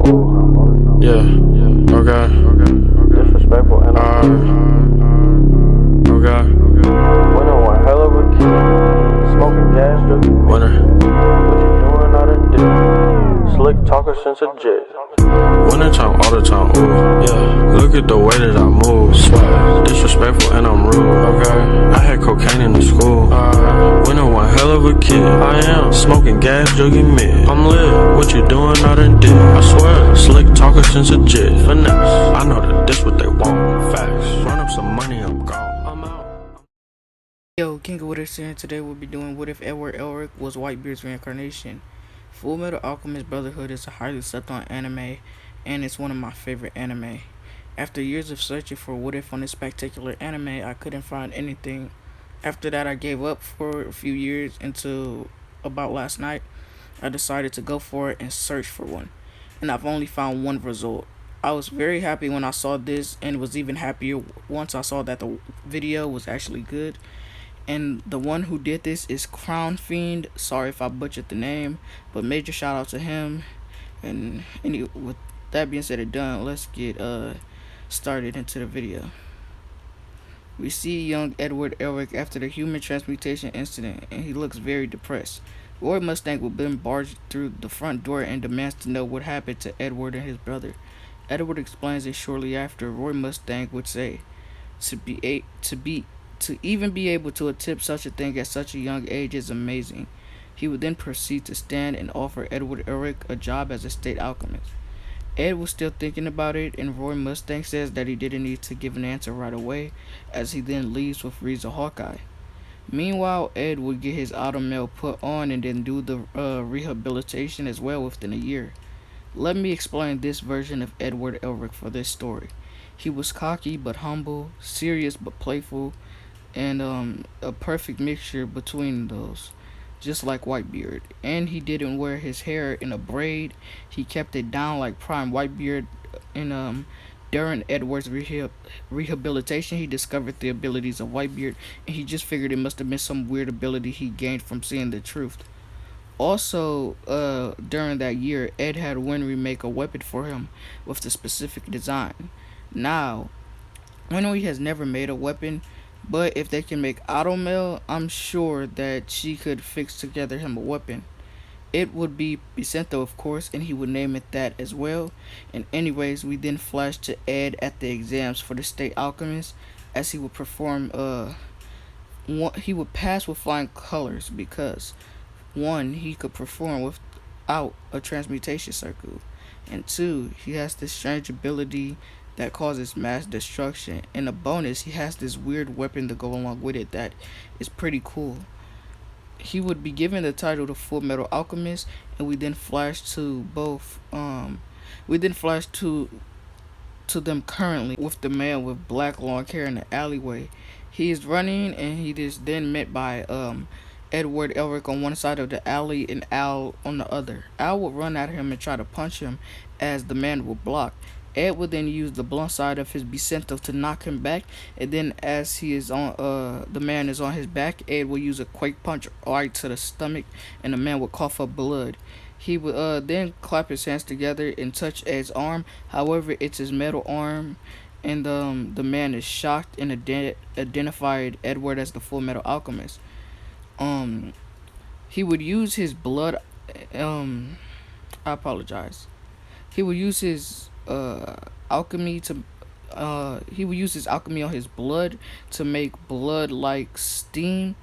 Yeah. Okay. Disrespectful and Okay. winner one hell of a kid. Smoking gas, drinking Winner. what you doing out of dick. Slick talker since a jet. Winter time, all the time, ooh, yeah. Look at the way that I move, swag. Disrespectful and I'm rude, okay. I had cocaine in the school, winter one hell of a kid. I am smoking gas, drinking mid. I'm lit, what you doing out in dick? I swear, slick talker since a jet. Finesse, I know that this what they want, facts. Run up some money, I'm gone, I'm out. Yo, King of What If here, and today we'll be doing What If Elric was Whitebeard's reincarnation. Full Metal Alchemist Brotherhood is a highly slept on anime, and it's one of my favorite anime. After years of searching for What If on this spectacular anime, I couldn't find anything. After that, I gave up for a few years until about last night. I decided to go for it and search for one, and I've only found one result. I was very happy when I saw this, and was even happier once I saw that the video was actually good. And the one who did this is Crown Fiend. Sorry if I butchered the name, but major shout out to him. And with that being said and done, let's get started into the video. We see young Edward Elric after the human transmutation incident, and he looks very depressed. Roy Mustang will then barge through the front door and demands to know what happened to Edward and his brother. Edward explains it shortly after. Roy Mustang would say, to even be able to attempt such a thing at such a young age is amazing. He would then proceed to stand and offer Edward Elric a job as a state alchemist. Ed was still thinking about it, and Roy Mustang says that he didn't need to give an answer right away, as he then leaves with Riza Hawkeye. Meanwhile, Ed would get his automail put on and then do the rehabilitation as well within a year. Let me explain this version of Edward Elric for this story. He was cocky but humble, serious but playful, and a perfect mixture between those, just like Whitebeard. And he didn't wear his hair in a braid. He kept it down like prime Whitebeard. And during Edward's rehabilitation, he discovered the abilities of Whitebeard, and he just figured it must have been some weird ability he gained from seeing the truth. Also, during that year, Ed had Winry make a weapon for him with the specific design. Now, Winry has never made a weapon, but if they can make automail, I'm sure that she could fix together him a weapon. It would be Vicento, of course, and he would name it that as well. And anyways, we then flash to Ed at the exams for the state alchemist, as he would perform he would pass with flying colors because 1, he could perform without a transmutation circle, and 2, he has this strange ability that causes mass destruction, and a bonus, he has this weird weapon to go along with it that is pretty cool. He would be given the title to Full Metal Alchemist, and we then flash to both to them currently with the man with black long hair in the alleyway. He is running, and he is then met by Edward Elric on one side of the alley and Al on the other. Al would run at him and try to punch him, as the man would block. Ed would then use the blunt side of his Vicento to knock him back, and then as he is on the man is on his back, Ed will use a quake punch right to the stomach, and the man would cough up blood. He would then clap his hands together and touch Ed's arm. However, it's his metal arm, and the man is shocked and identified Edward as the Full Metal Alchemist. He would use his blood. I apologize. He would use his alchemy on his blood to make blood like steam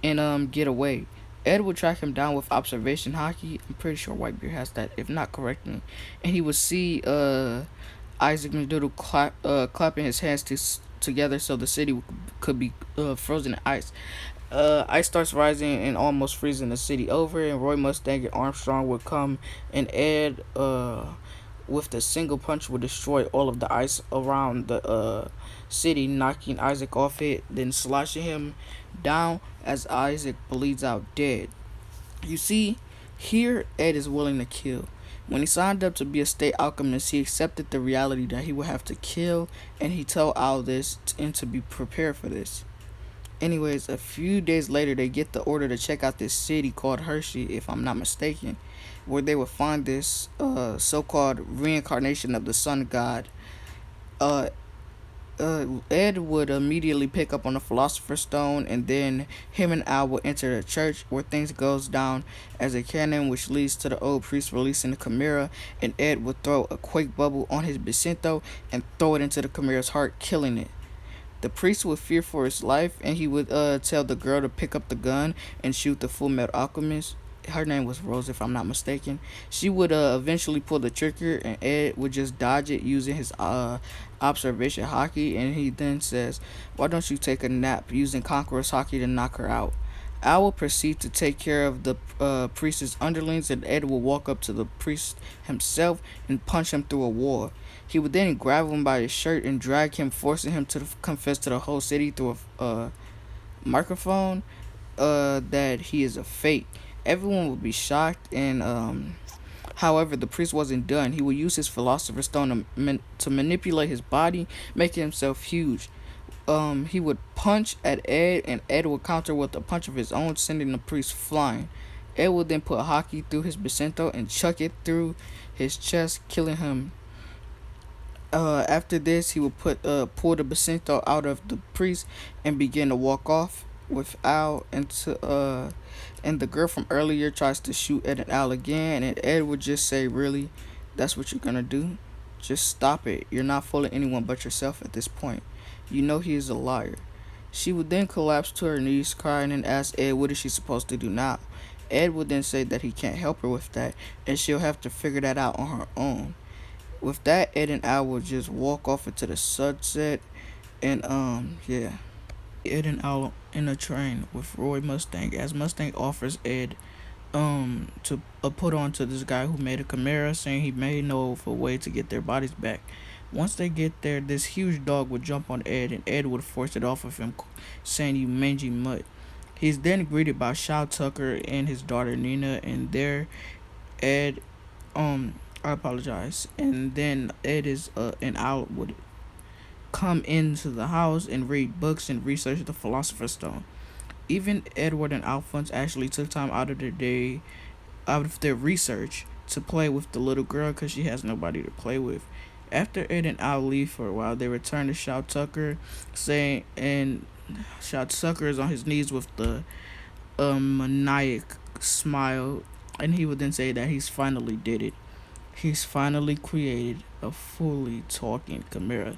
and get away. Ed would track him down with observation hockey. I'm pretty sure Whitebeard has that, if not, correct me. And he would see Isaac McDoodle clapping his hands together so the city could be frozen in ice. Ice starts rising and almost freezing the city over, and Roy Mustang and Armstrong would come, and Ed with the single punch would destroy all of the ice around the city, knocking Isaac off it, then slashing him down as Isaac bleeds out dead. You see, here Ed is willing to kill. When he signed up to be a state alchemist, he accepted the reality that he would have to kill, and he told Al this and to be prepared for this. Anyways, a few days later, they get the order to check out this city called Hershey, if I'm not mistaken. where they would find this so-called reincarnation of the sun god. Uh, Ed would immediately pick up on the Philosopher's Stone, and then him and Al would enter the church, where things goes down as a cannon, which leads to the old priest releasing the chimera, and Ed would throw a quake bubble on his Bacento and throw it into the chimera's heart, killing it. The priest would fear for his life, and he would tell the girl to pick up the gun and shoot the Full Metal Alchemist. Her name was Rose, if I'm not mistaken. She would eventually pull the trigger, and Ed would just dodge it using his observation hockey. And he then says, "Why don't you take a nap?" using Conqueror's hockey to knock her out. Al will proceed to take care of the priest's underlings, and Ed will walk up to the priest himself and punch him through a wall. He would then grab him by his shirt and drag him, forcing him to confess to the whole city through a microphone that he is a fake. Everyone would be shocked, and however, the priest wasn't done. He would use his Philosopher's Stone to manipulate his body, making himself huge. He would punch at Ed, and Ed would counter with a punch of his own, sending the priest flying. Ed would then put hockey through his Bacento and chuck it through his chest, killing him. After this, he would pull the Bacento out of the priest and begin to walk off with Al and the girl from earlier tries to shoot Ed and Al again, and Ed would just say, "Really? That's what you're gonna do? Just stop it. You're not fooling anyone but yourself at this point. You know he is a liar." She would then collapse to her knees, crying, and ask Ed what is she supposed to do now. Ed would then say that he can't help her with that, and she'll have to figure that out on her own. With that, Ed and Al would just walk off into the sunset, and yeah. Ed and Al in a train with Roy Mustang, as Mustang offers Ed to put on to this guy who made a chimera, saying he may know of a way to get their bodies back. Once they get there, this huge dog would jump on Ed, and Ed would force it off of him, saying, "You mangy mutt." He's then greeted by Shao Tucker and his daughter Nina, and there Ed I apologize. And then Ed and Al would come into the house and read books and research the Philosopher's Stone. Even Edward and Alphonse actually took time out of their research to play with the little girl because she has nobody to play with. After Ed and Al leave for a while, they return to Shao Tucker, and Shao Tucker is on his knees with the maniac smile, and he would then say that he's finally did it. He's finally created a fully talking chimera.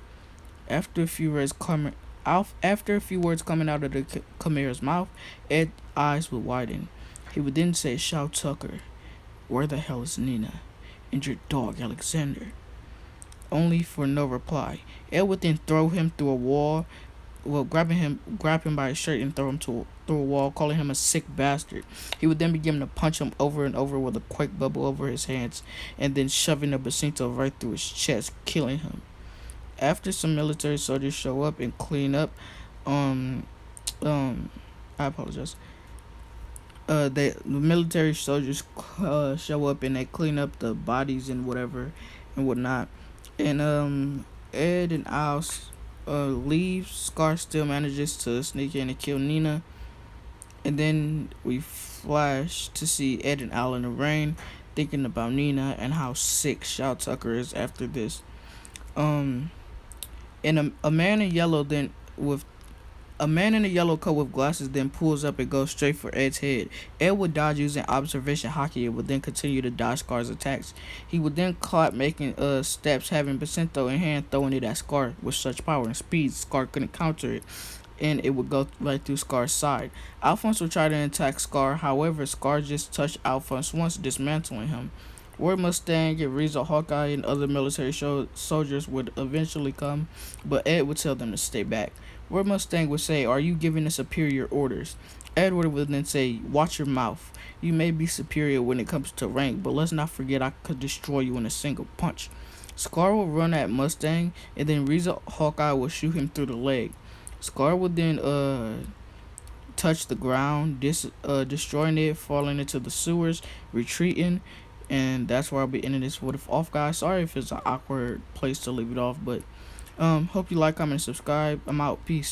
After a few words coming out of the chimera's mouth, Ed's eyes would widen. He would then say, "Shao Tucker, where the hell is Nina? And your dog, Alexander?" Only for no reply. Ed would then throw him through a wall, grab him by his shirt and throw him through a wall, calling him a sick bastard. He would then begin to punch him over and over with a quake bubble over his hands, and then shoving the Bacento right through his chest, killing him. After some military soldiers show up and clean up, I apologize. The military soldiers show up and they clean up the bodies and whatever and whatnot. And Ed and Al leave. Scar still manages to sneak in and kill Nina. And then we flash to see Ed and Al in the rain, thinking about Nina and how sick Shao Tucker is after this. And a man in yellow coat with glasses then pulls up and goes straight for Ed's head. Ed would dodge using observation hockey and would then continue to dodge Scar's attacks. He would then clap, making steps, having Bacento in hand, throwing it at Scar with such power and speed Scar couldn't counter it, and it would go right through Scar's side. Alphonse would try to attack Scar, however Scar just touched Alphonse once, dismantling him. Roy Mustang and Reza Hawkeye and other military soldiers would eventually come, but Ed would tell them to stay back. Roy Mustang would say, "Are you giving us superior orders?" Edward would then say, "Watch your mouth. You may be superior when it comes to rank, but let's not forget I could destroy you in a single punch." Scar will run at Mustang, and then Reza Hawkeye will shoot him through the leg. Scar would then touch the ground, destroying it, falling into the sewers, retreating. And that's where I'll be ending this What If Off, guys. Sorry if it's an awkward place to leave it off, but hope you like, comment, and subscribe. I'm out. Peace.